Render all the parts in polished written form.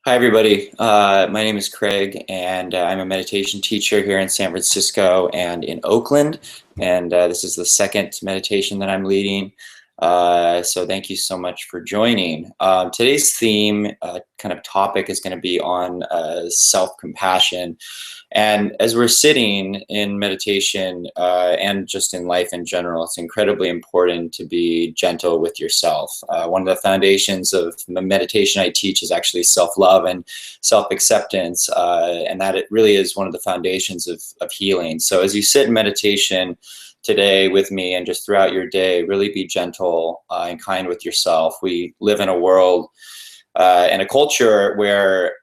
Hi, everybody. My name is Craig, and I'm a meditation teacher here in San Francisco and in Oakland. And this is the second meditation that I'm leading. So thank you so much for joining. Today's theme, kind of topic, is going to be on self-compassion. And as we're sitting in meditation and just in life in general, it's incredibly important to be gentle with yourself. One of the foundations of the meditation I teach is actually self-love and self-acceptance, and that it really is one of the foundations of healing. So as you sit in meditation today with me and just throughout your day, really be gentle and kind with yourself. We live in a world and a culture where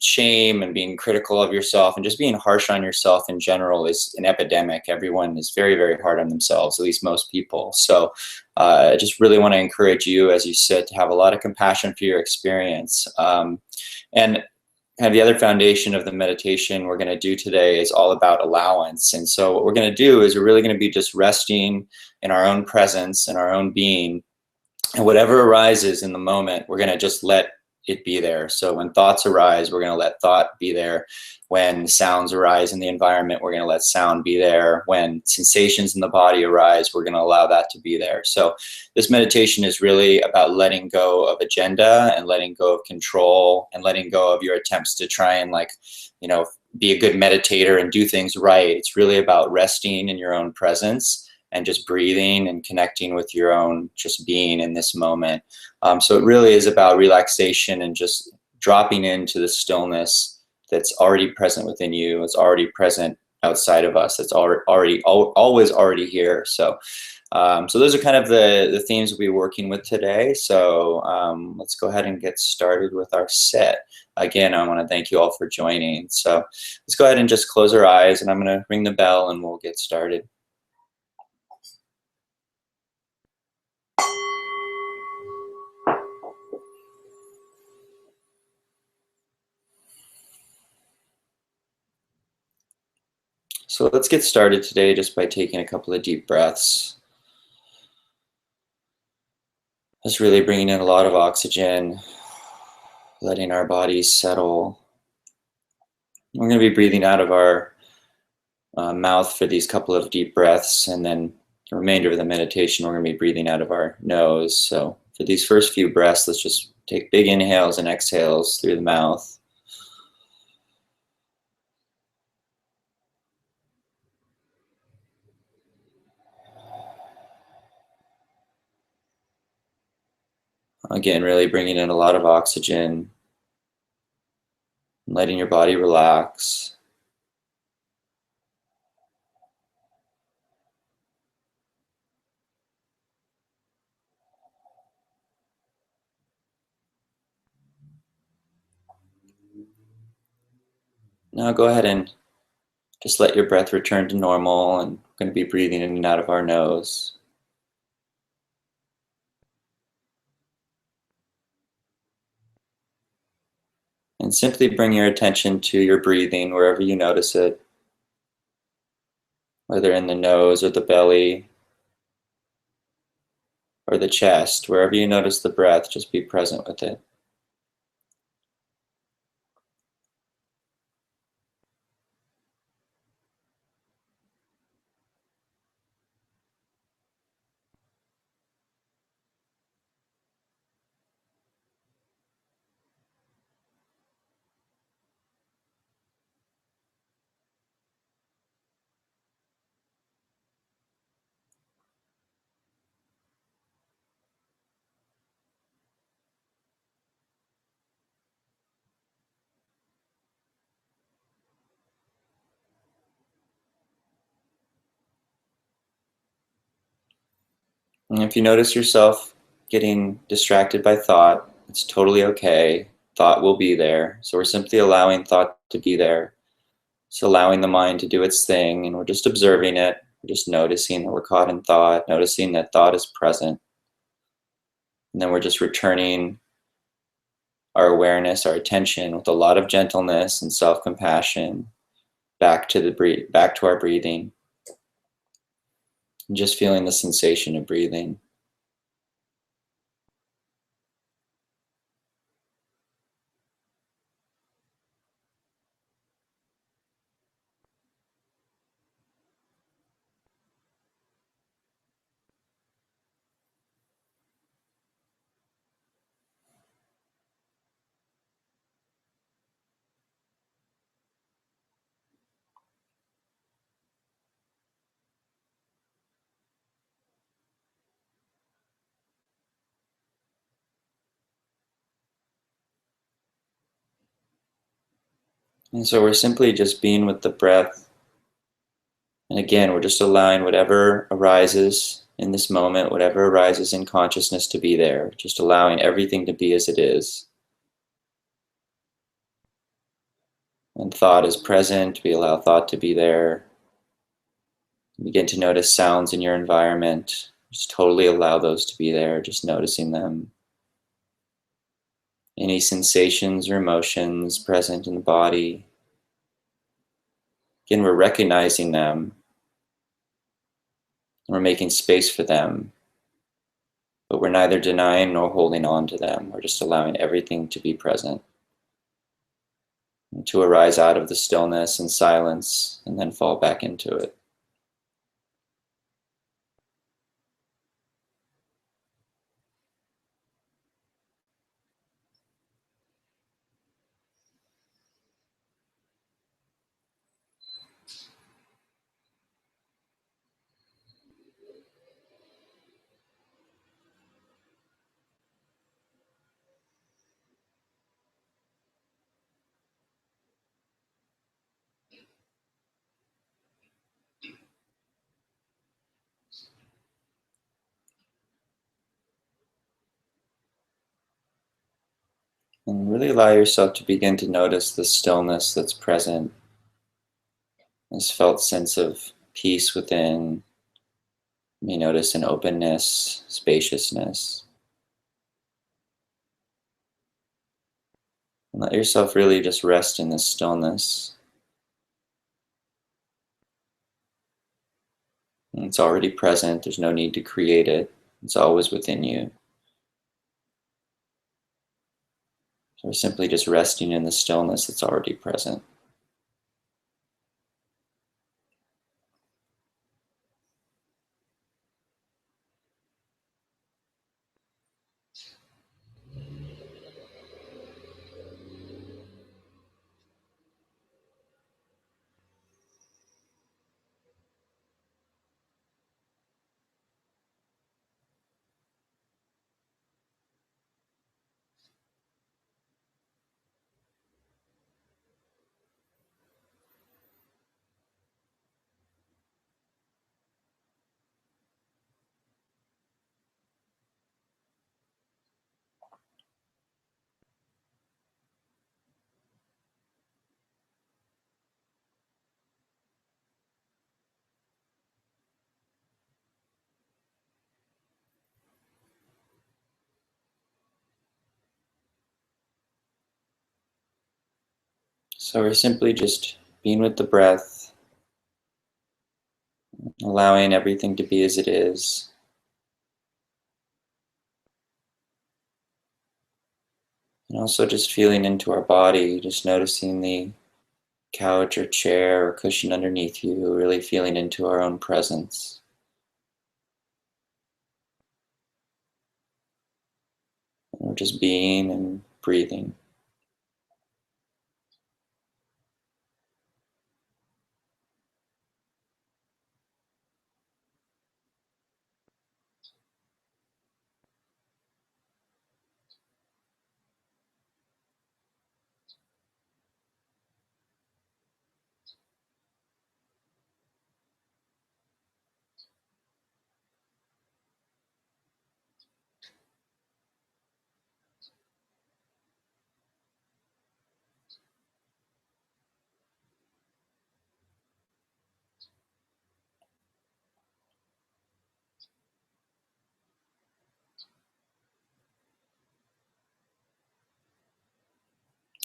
shame and being critical of yourself and just being harsh on yourself in general is an epidemic. Everyone is very, very hard on themselves, at least most people. So I just really want to encourage you as you sit to have a lot of compassion for your experience. And kind of the other foundation of the meditation we're going to do today is all about allowance. And so what we're going to do is we're really going to be just resting in our own presence and our own being. And whatever arises in the moment, we're going to just let it be there. So when thoughts arise, we're going to let thought be there. When sounds arise in the environment, we're going to let sound be there. When sensations in the body arise, we're going to allow that to be there. So this meditation is really about letting go of agenda and letting go of control and letting go of your attempts to try and be a good meditator and do things right. It's really about resting in your own presence and just breathing and connecting with your own just being in this moment. So it really is about relaxation and just dropping into the stillness that's already present within you. It's already present outside of us. It's always already here. So those are kind of the themes we'll be working with today. So let's go ahead and get started with our set. Again, I want to thank you all for joining. So let's go ahead and just close our eyes, and I'm going to ring the bell and we'll get started. So let's get started today just by taking a couple of deep breaths. Just really bringing in a lot of oxygen, letting our bodies settle. We're going to be breathing out of our mouth for these couple of deep breaths, and then the remainder of the meditation we're going to be breathing out of our nose. So for these first few breaths, let's just take big inhales and exhales through the mouth. Again, really bringing in a lot of oxygen, letting your body relax. Now go ahead and just let your breath return to normal, and we're going to be breathing in and out of our nose. And simply bring your attention to your breathing wherever you notice it, whether in the nose or the belly or the chest. Wherever you notice the breath, just be present with it. And if you notice yourself getting distracted by thought, it's totally okay. Thought will be there. So we're simply allowing thought to be there. Just allowing the mind to do its thing, and we're just observing it. We're just noticing that we're caught in thought, noticing that thought is present. And then we're just returning our awareness, our attention with a lot of gentleness and self-compassion back to our breathing. And just feeling the sensation of breathing. And so we're simply just being with the breath. And again, we're just allowing whatever arises in this moment, whatever arises in consciousness to be there, just allowing everything to be as it is. When thought is present, we allow thought to be there. Begin to notice sounds in your environment. Just totally allow those to be there, just noticing them. Any sensations or emotions present in the body. Again, we're recognizing them. We're making space for them. But we're neither denying nor holding on to them. We're just allowing everything to be present. And to arise out of the stillness and silence and then fall back into it. And really allow yourself to begin to notice the stillness that's present. This felt sense of peace within. You may notice an openness, spaciousness. And let yourself really just rest in this stillness. And it's already present. There's no need to create it. It's always within you. So we're simply just resting in the stillness that's already present. So we're simply just being with the breath, allowing everything to be as it is. And also just feeling into our body, just noticing the couch or chair or cushion underneath you, really feeling into our own presence. And we're just being and breathing.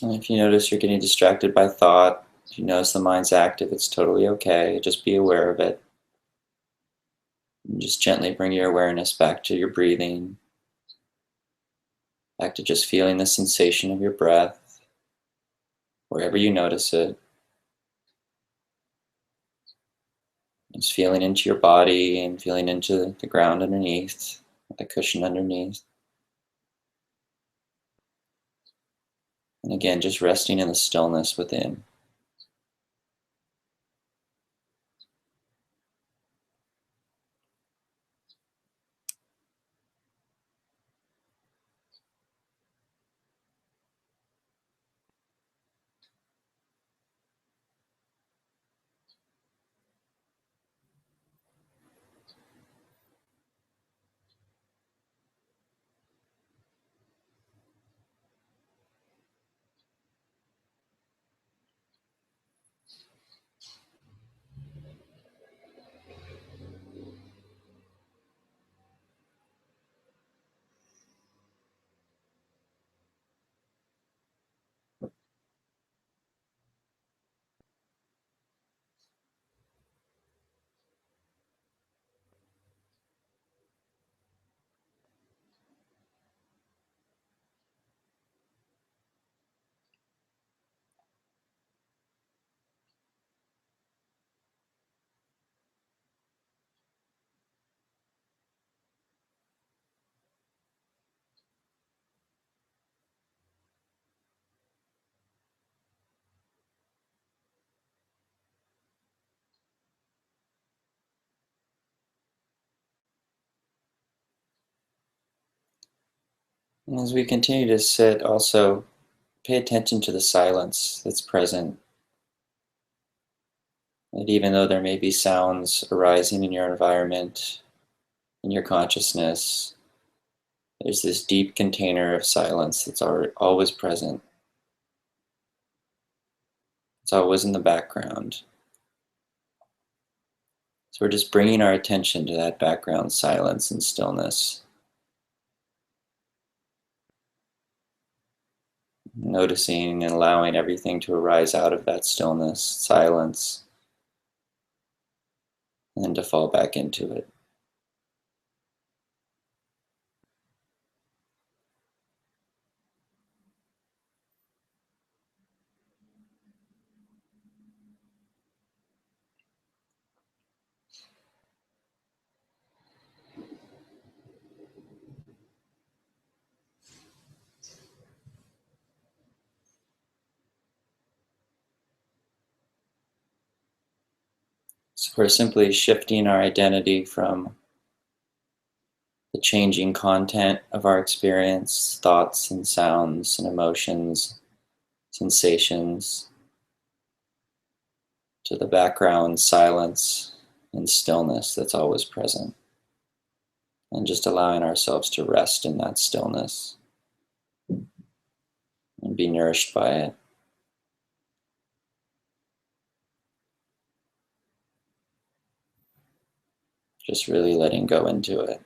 And if you notice you're getting distracted by thought, if you notice the mind's active, it's totally okay. Just be aware of it. And just gently bring your awareness back to your breathing, back to just feeling the sensation of your breath, wherever you notice it. Just feeling into your body and feeling into the ground underneath, the cushion underneath. And again, just resting in the stillness within. And as we continue to sit, also pay attention to the silence that's present. And even though there may be sounds arising in your environment, in your consciousness, there's this deep container of silence that's always present. It's always in the background. So we're just bringing our attention to that background silence and stillness. Noticing and allowing everything to arise out of that stillness, silence, and then to fall back into it. So we're simply shifting our identity from the changing content of our experience, thoughts and sounds and emotions, sensations, to the background silence and stillness that's always present. And just allowing ourselves to rest in that stillness and be nourished by it. Just really letting go into it.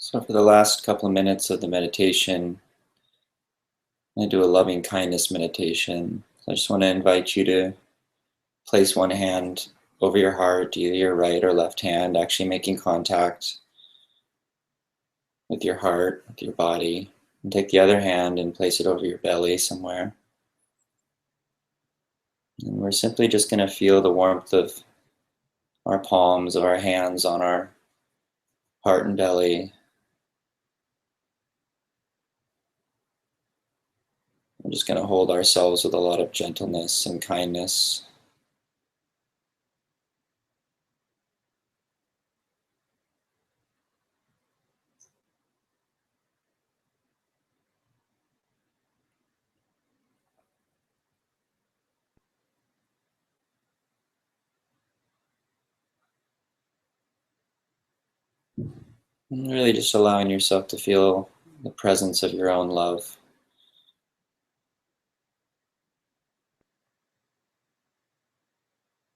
So for the last couple of minutes of the meditation, I'm going to do a loving kindness meditation. So I just want to invite you to place one hand over your heart, either your right or left hand, actually making contact with your heart, with your body. And take the other hand and place it over your belly somewhere. And we're simply just going to feel the warmth of our palms of our hands on our heart and belly. We're just going to hold ourselves with a lot of gentleness and kindness. And really just allowing yourself to feel the presence of your own love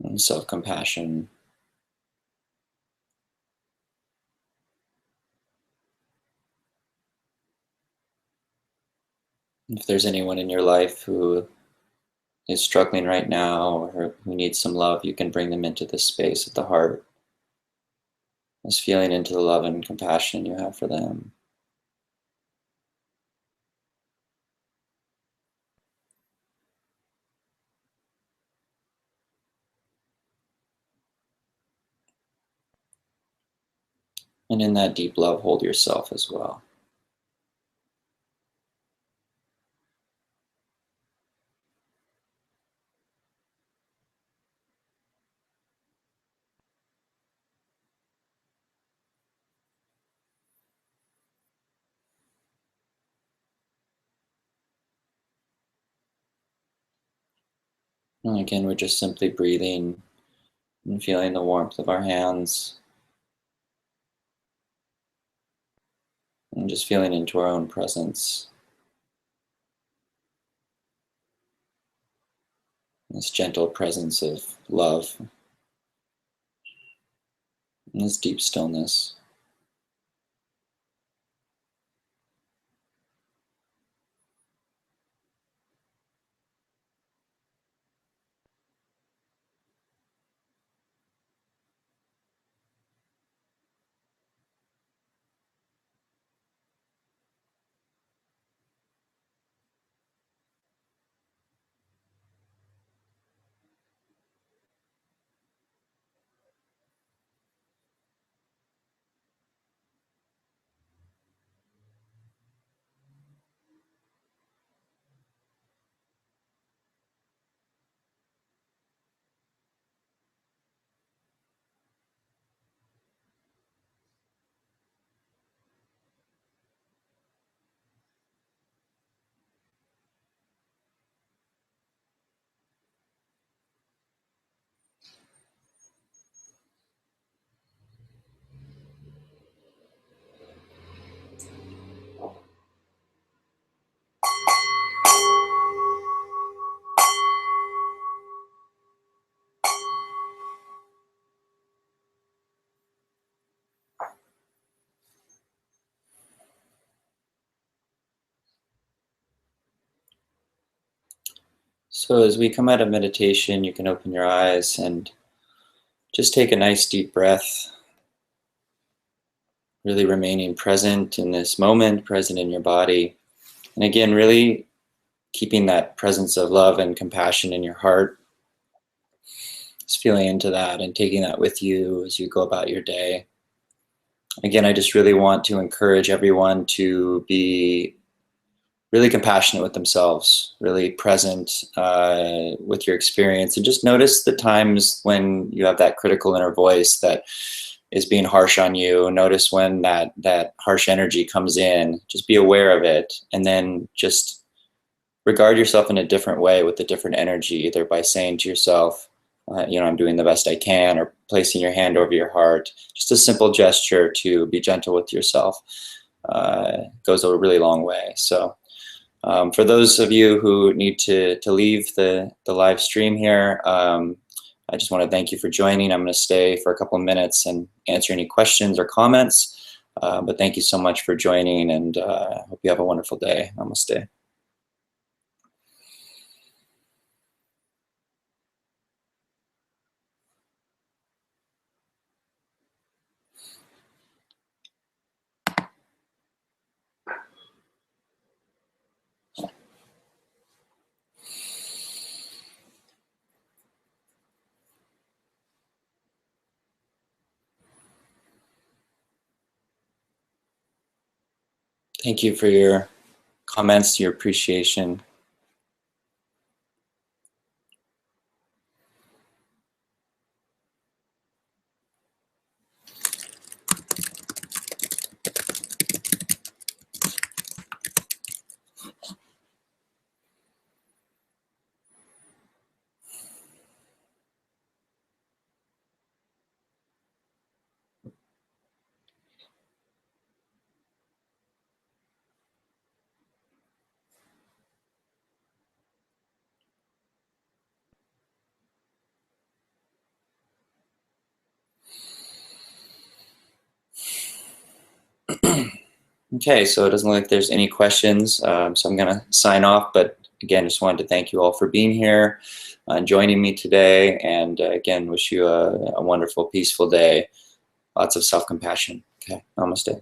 and self-compassion. If there's anyone in your life who is struggling right now or who needs some love, you can bring them into this space at the heart, this feeling into the love and compassion you have for them. And in that deep love, hold yourself as well. And again, we're just simply breathing and feeling the warmth of our hands and just feeling into our own presence. This gentle presence of love and this deep stillness. So as we come out of meditation, you can open your eyes and just take a nice deep breath, really remaining present in this moment, present in your body. And again, really keeping that presence of love and compassion in your heart, just feeling into that and taking that with you as you go about your day. Again, I just really want to encourage everyone to be really compassionate with themselves, really present with your experience, and just notice the times when you have that critical inner voice that is being harsh on you. Notice when that harsh energy comes in. Just be aware of it, and then just regard yourself in a different way with a different energy, either by saying to yourself, I'm doing the best I can, or placing your hand over your heart. Just a simple gesture to be gentle with yourself goes a really long way. So for those of you who need to leave the live stream here, I just want to thank you for joining. I'm going to stay for a couple of minutes and answer any questions or comments. But thank you so much for joining, and I hope you have a wonderful day. Namaste. Thank you for your comments, your appreciation. Okay, so it doesn't look like there's any questions, so I'm going to sign off. But again, just wanted to thank you all for being here and joining me today. And again, wish you a wonderful, peaceful day. Lots of self-compassion. Okay, namaste.